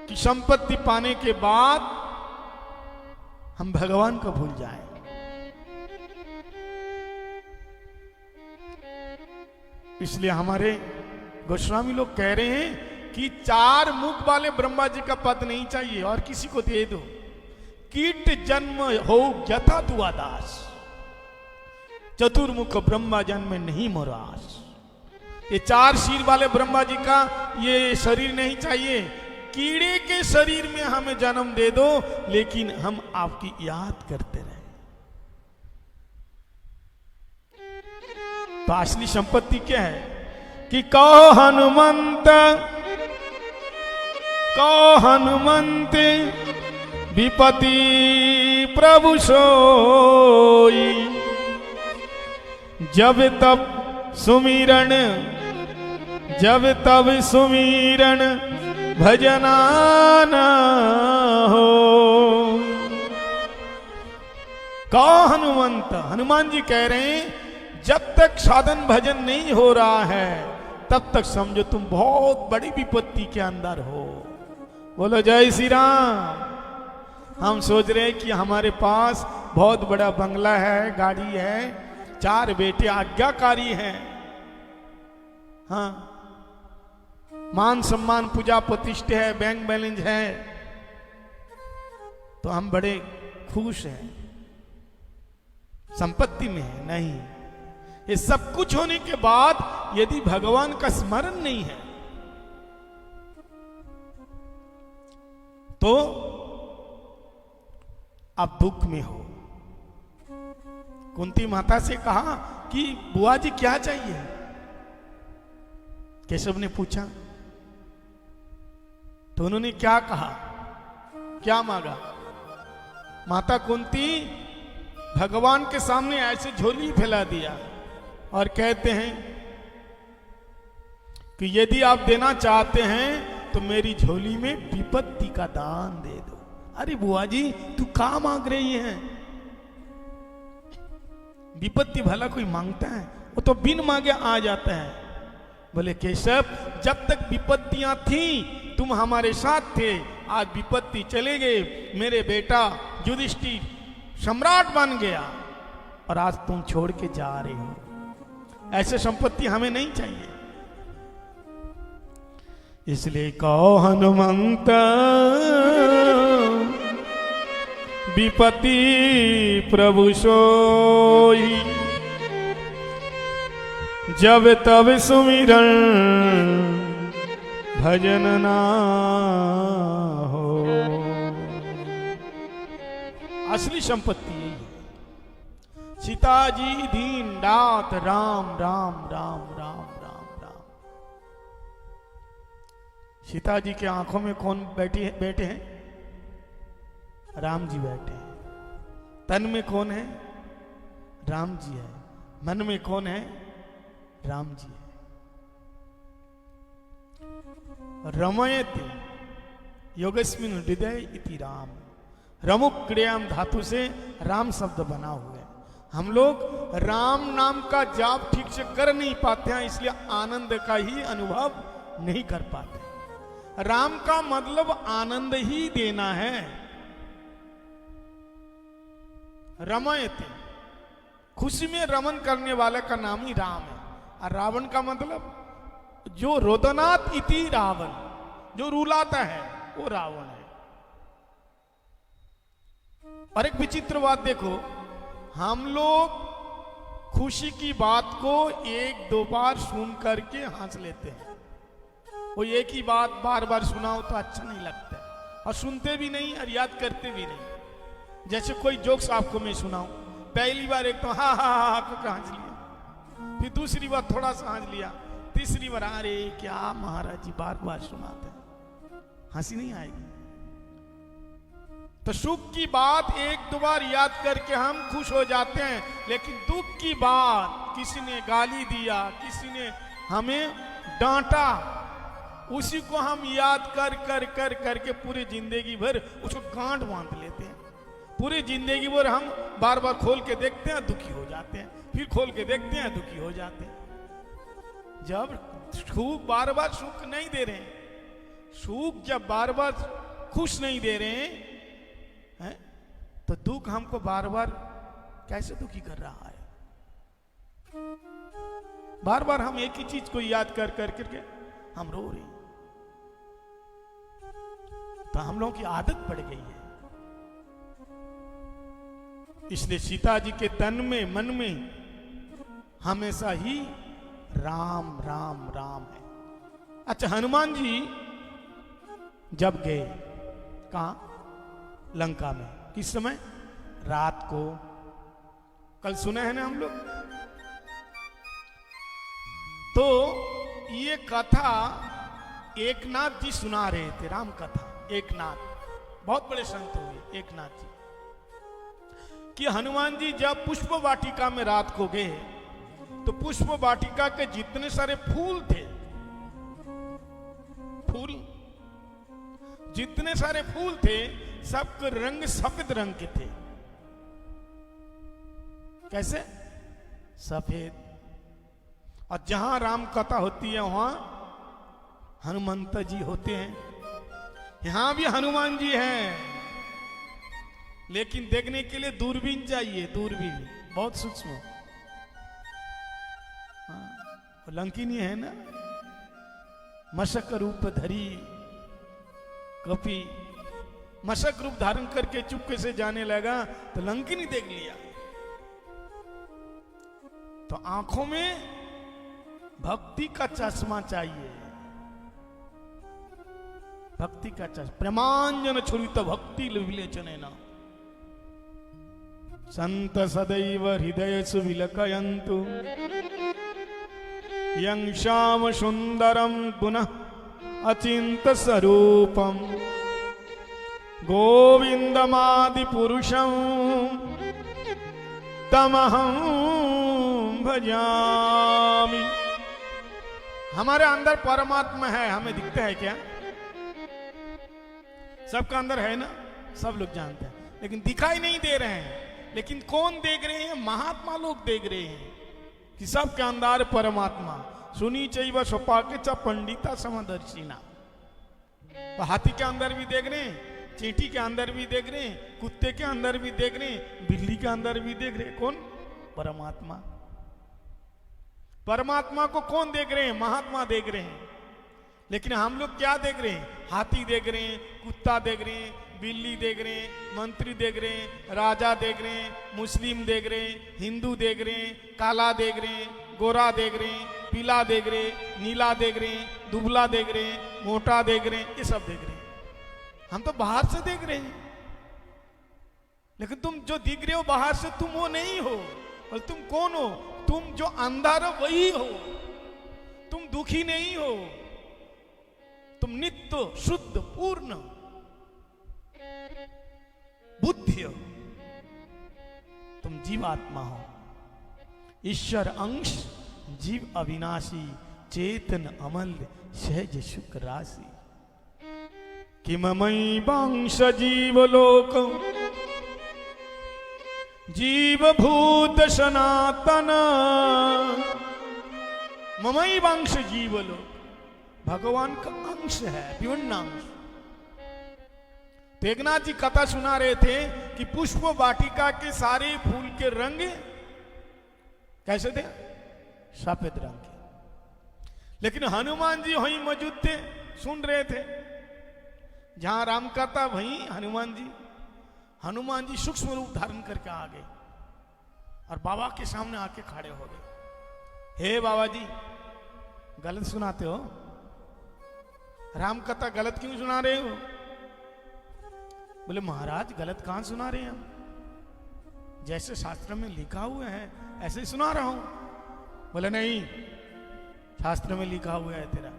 कि संपत्ति पाने के बाद हम भगवान को भूल जाएं। इसलिए हमारे गोस्वामी लोग कह रहे हैं कि 4 मुख वाले ब्रह्मा जी का पद नहीं चाहिए और किसी को दे दो। कीट जन्म हो यथा दुआ दास, चतुर्मुख ब्रह्मा जन्म नहीं मोरास। ये 4 सिर वाले ब्रह्मा जी का ये शरीर नहीं चाहिए। कीड़े के शरीर में हमें जन्म दे दो, लेकिन हम आपकी याद करते रहे। तो असली संपत्ति क्या है कि कहो हनुमंत विपति प्रभु सोई, जब तब सुमिरन भजना न हो। कहो हनुमंत, हनुमान जी कह रहे हैं जब तक साधन भजन नहीं हो रहा है तब तक समझो तुम बहुत बड़ी विपत्ति के अंदर हो। बोलो जय श्री राम। हम सोच रहे हैं कि हमारे पास बहुत बड़ा बंगला है, गाड़ी है, 4 बेटे आज्ञाकारी हैं, हाँ, मान सम्मान पूजा प्रतिष्ठा है, बैंक बैलेंस है, तो हम बड़े खुश हैं, संपत्ति में है। नहीं, ये सब कुछ होने के बाद यदि भगवान का स्मरण नहीं है तो आप दुख में हो। कुंती माता से कहा कि बुआ जी क्या चाहिए? केशव ने पूछा तो उन्होंने क्या कहा, क्या मांगा? माता कुंती भगवान के सामने ऐसे झोली फैला दिया और कहते हैं कि यदि आप देना चाहते हैं तो मेरी झोली में विपत्ति का दान दे दो। अरे बुआ जी तू कहां मांग रही है? विपत्ति भला कोई मांगता है? वो तो बिन मांगे आ जाता है। बोले केशव, जब तक विपत्तियां थी तुम हमारे साथ थे, आज विपत्ति चले गए, मेरे बेटा युधिष्ठिर सम्राट बन गया और आज तुम छोड़ के जा रहे हो। ऐसे संपत्ति हमें नहीं चाहिए। इसलिए कहो हनुमंत विपत्ति प्रभु सोई, जब तब सुमिरन भजन ना हो। असली संपत्ति यही है। सीता जी दीन रात राम राम राम राम राम राम। सीता जी के आंखों में कौन बैठे हैं? राम जी बैठे हैं। तन में कौन है? राम जी है। मन में कौन है? राम जी है। रमयते योगस्मिन् हृदय इति राम। रमुक क्रियाम धातु से राम शब्द बना हुआ है। हम लोग राम नाम का जाप ठीक से कर नहीं पाते हैं, इसलिए आनंद का ही अनुभव नहीं कर पाते। राम का मतलब आनंद ही देना है। रमयते, खुशी में रमन करने वाले का नाम ही राम है। और रावण का मतलब जो रोदनात् इति रावण, जो रुलाता है वो रावण है। और एक विचित्र बात देखो, हम लोग खुशी की बात को 1-2 बार सुन करके हंस लेते हैं। वो एक ही बात बार बार सुनाओ तो अच्छा नहीं लगता, और सुनते भी नहीं और याद करते भी नहीं। जैसे कोई जोक्स आपको मैं सुनाऊं, पहली बार एक तो हा हा हा करके हंस लिया, फिर दूसरी बार थोड़ा सा हंस लिया, तीसरी बार अरे क्या महाराज जी बार बार सुनाते हैं, हंसी नहीं आएगी। तो सुख की बात 1-2 बार याद करके हम खुश हो जाते हैं, लेकिन दुख की बात, किसी ने गाली दिया, किसी ने हमें डांटा, उसी को हम याद कर कर कर करके पूरी जिंदगी भर उसको गांठ बांध लेते हैं। पूरी जिंदगी भर हम बार बार खोल के देखते हैं, दुखी हो जाते हैं, फिर खोल के देखते हैं, दुखी हो जाते हैं। जब सुख बार बार सुख नहीं दे रहे हैं, सुख जब बार बार खुश नहीं दे रहे हैं, तो दुख हमको बार बार कैसे दुखी कर रहा है? बार बार हम एक ही चीज को याद कर करके हम रो रहे हैं। तो हम लोगों की आदत पड़ गई है। इसलिए सीता जी के तन में मन में हमेशा ही राम राम राम है। अच्छा, हनुमान जी जब गए कहां? लंका में। किस समय? रात को। कल सुने हैं ना हम लोग। तो ये कथा एकनाथ जी सुना रहे थे, राम कथा। एकनाथ बहुत बड़े संत हुए, एकनाथ जी, कि हनुमान जी जब पुष्प वाटिका में रात को गए तो पुष्प वाटिका के जितने सारे फूल थे, फूल जितने सारे फूल थे, सबके रंग सफेद रंग के थे। कैसे? सफेद। और जहां राम कथा होती है वहां हनुमंत जी होते हैं। यहां भी हनुमान जी हैं, लेकिन देखने के लिए दूरबीन चाहिए, दूरबीन बहुत सूक्ष्म। लंकिनी है ना, मशक रूप धरी कपि, मशक रूप धारण करके चुपके से जाने लगा तो लंकिनी देख लिया। तो आंखों में भक्ति का चश्मा चाहिए, भक्ति का चश्मा। प्रमांजन छुरित भक्ति विलेचने न संत सदैव हृदय सुविलकयन्तु यं श्याम सुंदरम पुनः अचिंत स्वरूपम गोविंदमादि पुरुषं तमहं भजामि। हमारे अंदर परमात्मा है, हमें दिखता है क्या? सबका अंदर है ना, सब लोग जानते हैं, लेकिन दिखाई नहीं दे रहे हैं। लेकिन कौन देख रहे हैं? महात्मा लोग देख रहे हैं कि सबके अंदर परमात्मा। सुनी चैव स्वपाके च पंडिता समदर्शिना। तो हाथी के अंदर भी देख रहे हैं, चींटी के अंदर भी देख रहे हैं, कुत्ते के अंदर भी देख रहे हैं, बिल्ली के अंदर भी देख रहे हैं। कौन? परमात्मा। परमात्मा को कौन देख रहे हैं? महात्मा देख रहे हैं। लेकिन हम लोग क्या देख रहे हैं? हाथी देख रहे हैं, कुत्ता देख रहे हैं, बिल्ली देख रहे हैं, मंत्री देख रहे हैं, राजा देख रहे हैं, मुस्लिम देख रहे हैं, हिंदू देख रहे हैं, काला देख रहे हैं, गोरा देख रहे हैं, पीला देख रहे हैं, नीला देख रहे हैं, दुबला देख रहे हैं, मोटा देख रहे हैं, ये सब देख रहे हैं। हम तो बाहर से देख रहे हैं, लेकिन तुम जो दिख रहे हो बाहर से, तुम वो नहीं हो। और तुम कौन हो? तुम जो अंदर हो वही हो। तुम दुखी नहीं हो, तुम नित्य शुद्ध पूर्ण बुद्धि हो, तुम जीवात्मा हो। ईश्वर अंश जीव अविनाशी, चेतन अमल्य सहज सुख राशि। किममयि वांश जीवलोक जीवभूत सनातन। ममई वांश जीवलोक, भगवान का अंश है, विभिन्न अंश। एकनाथ जी कथा सुना रहे थे कि पुष्प वाटिका के सारे फूल के रंग कैसे थे? सफेद रंग के। लेकिन हनुमान जी वहीं मौजूद थे, सुन रहे थे। जहां राम कथा वहीं हनुमान जी सूक्ष्म रूप धारण करके आ गए और बाबा के सामने आके खड़े हो गए। हे बाबा जी, गलत सुनाते हो, राम कथा गलत क्यों सुना रहे हो? बोले महाराज गलत कहां सुना रहे हैं हम, जैसे शास्त्र में लिखा हुआ है ऐसे ही सुना रहा हूं। बोले नहीं, शास्त्र में लिखा हुआ है तेरा।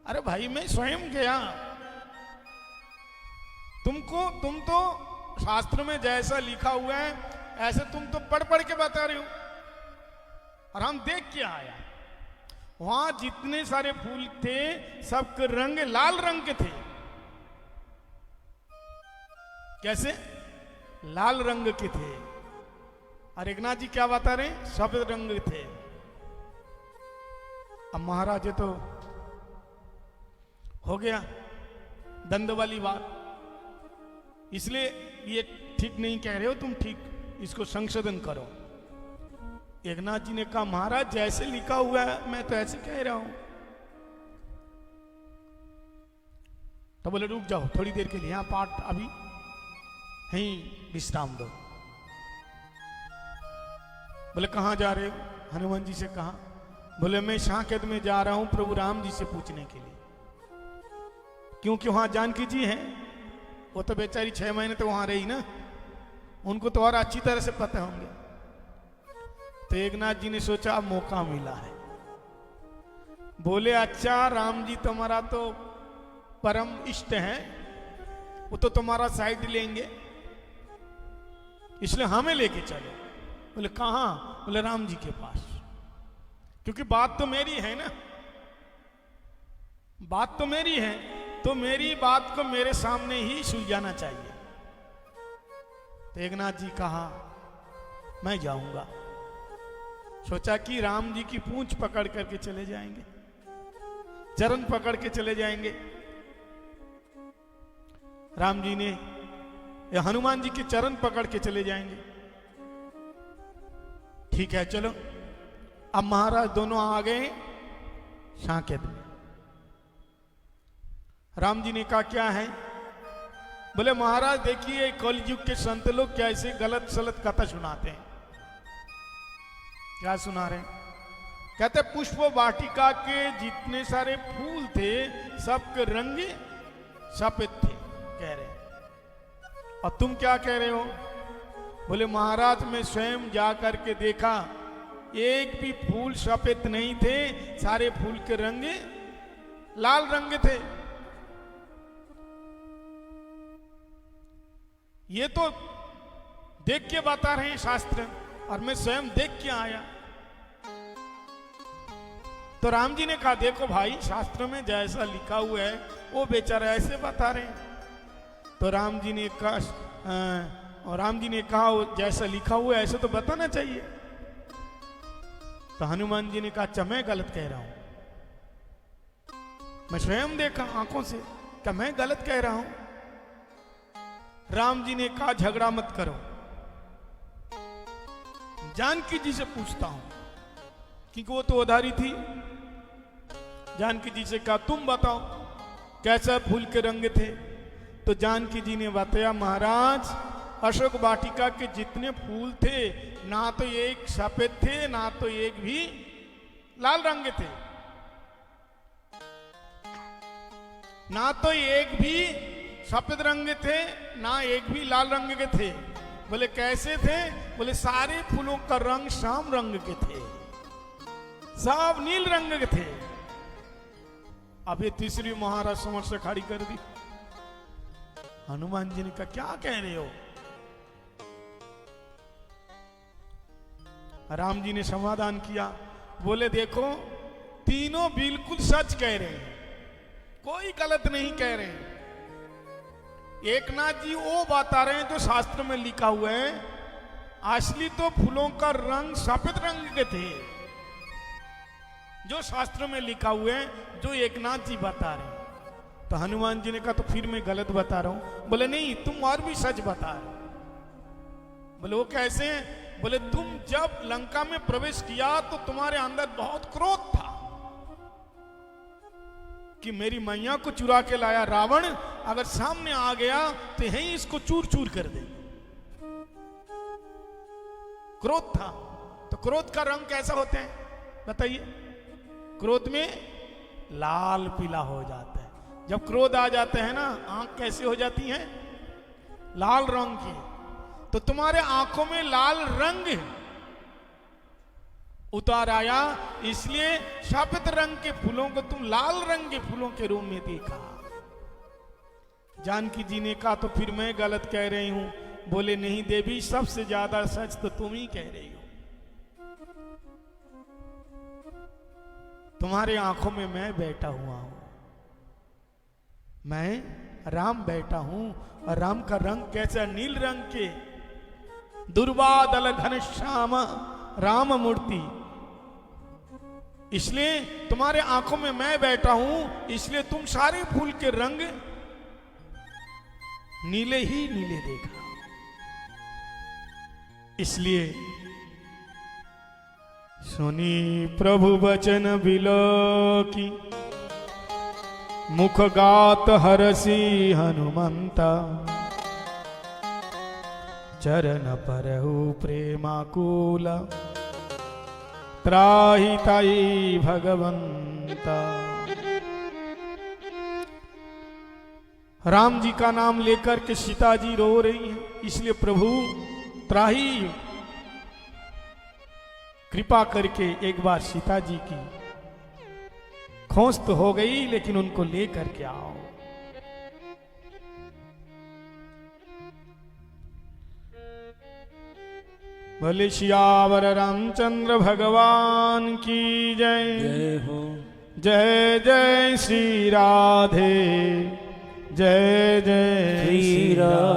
अरे भाई मैं स्वयं गया, तुम तो शास्त्र में जैसा लिखा हुआ है ऐसे तुम तो पढ़ पढ़ के बता रहे हो, और हम देख के आया। वहां जितने सारे फूल थे सबके रंग लाल रंग के थे। कैसे? लाल रंग के थे। और एकनाथ जी क्या बता रहे? सफेद रंग के थे। अब महाराज ये तो हो गया, दंड वाली बात, इसलिए ये ठीक नहीं कह रहे हो तुम, ठीक इसको संशोधन करो। एकनाथ जी ने कहा महाराज जैसे लिखा हुआ है मैं तो ऐसे कह रहा हूं। तो बोले रुक जाओ थोड़ी देर के लिए, यहां पाठ अभी यहीं विश्राम दो। बोले कहां जा रहे हो? हनुमान जी से कहा। बोले मैं साकेत में जा रहा हूं प्रभु राम जी से पूछने के लिए, क्योंकि वहां जानकी जी हैं, वो तो बेचारी 6 महीने तो वहां रही ना, उनको तो और अच्छी तरह से पता होंगे। तो एकनाथ जी ने सोचा अब मौका मिला है। बोले अच्छा राम जी तुम्हारा तो परम इष्ट है, वो तो तुम्हारा साइड लेंगे, इसलिए हमें लेके चलो। बोले कहां? बोले राम जी के पास, क्योंकि बात तो मेरी है ना, बात तो मेरी है, तो मेरी बात को मेरे सामने ही सुलझाना चाहिए। तो एकनाथ जी कहा मैं जाऊंगा। सोचा कि राम जी की पूंछ पकड़ करके चले जाएंगे, चरण पकड़ के चले जाएंगे। राम जी ने या हनुमान जी के चरण पकड़ के चले जाएंगे। ठीक है चलो। अब महाराज दोनों आ गए साकेत में। राम जी ने कहा क्या है? बोले महाराज देखिए कलयुग के संत लोग कैसे गलत सलत कथा सुनाते हैं। क्या सुना रहे हैं? कहते पुष्प वाटिका के जितने सारे फूल थे सबके रंग सफेद थे, कह रहे हैं। और तुम क्या कह रहे हो? बोले महाराज मैं स्वयं जा करके देखा, एक भी फूल सफेद नहीं थे, सारे फूल के रंग लाल रंग थे। ये तो देख के बता रहे हैं शास्त्र, और मैं स्वयं देख के आया। तो राम जी ने कहा देखो भाई शास्त्र में जैसा लिखा हुआ है वो बेचारा ऐसे बता रहे हैं। तो राम जी ने कहा जैसा लिखा हुआ है ऐसे तो बताना चाहिए। तो हनुमान जी ने कहा अच्छा मैं गलत कह रहा हूं, मैं स्वयं देखा आंखों से, क्या मैं गलत कह रहा हूं? राम जी ने कहा झगड़ा मत करो, जानकी जी से पूछता हूं, क्योंकि वो तो उधारी थी। जानकी जी से कहा तुम बताओ कैसा फूल के रंग थे? तो जानकी जी ने बताया महाराज अशोक वाटिका के जितने फूल थे ना तो एक सफेद थे ना तो एक भी लाल रंग थे, ना तो एक भी सफेद रंग थे ना एक भी लाल रंग के थे। बोले कैसे थे? बोले सारे फूलों का रंग श्याम रंग के थे, सब नील रंग के थे। अब ये तीसरी महाराज समझ से खड़ी कर दी। हनुमान जी ने कहा क्या कह रहे हो? राम जी ने समाधान किया। बोले देखो तीनों बिल्कुल सच कह रहे हैं, कोई गलत नहीं कह रहे हैं। एकनाथ जी वो बता रहे हैं जो शास्त्र में लिखा हुआ है, असली तो फूलों का रंग सफेद रंग के थे, जो शास्त्र में लिखा हुआ है, जो एकनाथ जी बता रहे हैं। तो हनुमान जी ने कहा तो फिर मैं गलत बता रहा हूं। बोले नहीं तुम और भी सच बता रहे। बोले वो कैसे? बोले तुम जब लंका में प्रवेश किया तो तुम्हारे अंदर बहुत क्रोध था कि मेरी मैया को चुरा के लाया रावण, अगर सामने आ गया तो यही इसको चूर चूर कर दे। क्रोध था। तो क्रोध का रंग कैसा होता है बताइए? क्रोध में लाल पीला हो जाता है। जब क्रोध आ जाता है ना आंख कैसे हो जाती है? लाल रंग की। तो तुम्हारे आंखों में लाल रंग उतार आया, इसलिए सफेद रंग के फूलों को तुम लाल रंग के फूलों के रूप में देखा। जानकी जी ने कहा तो फिर मैं गलत कह रही हूं। बोले नहीं देवी सबसे ज्यादा सच तो तुम ही कह रही हो। तुम्हारे आंखों में मैं बैठा हुआ हूं, मैं राम बैठा हूं, और राम का रंग कैसा? नील रंग के, दुर्वादल घनश्याम राम मूर्ति। इसलिए तुम्हारे आंखों में मैं बैठा हूं, इसलिए तुम सारे फूल के रंग नीले ही नीले देखा। इसलिए सुनी प्रभु वचन बिलोकी, मुख गात हरसी हनुमंता। चरण परहु प्रेमाकुला, त्राहि ताई भगवंता। राम जी का नाम लेकर के सीता जी रो रही हैं, इसलिए प्रभु त्राही कृपा करके एक बार सीता जी की खोज तो हो गई, लेकिन उनको ले करके आओ। भले सियावर रामचंद्र भगवान की जय। जय हो। जय जय श्री राधे, जय जय श्री राधे।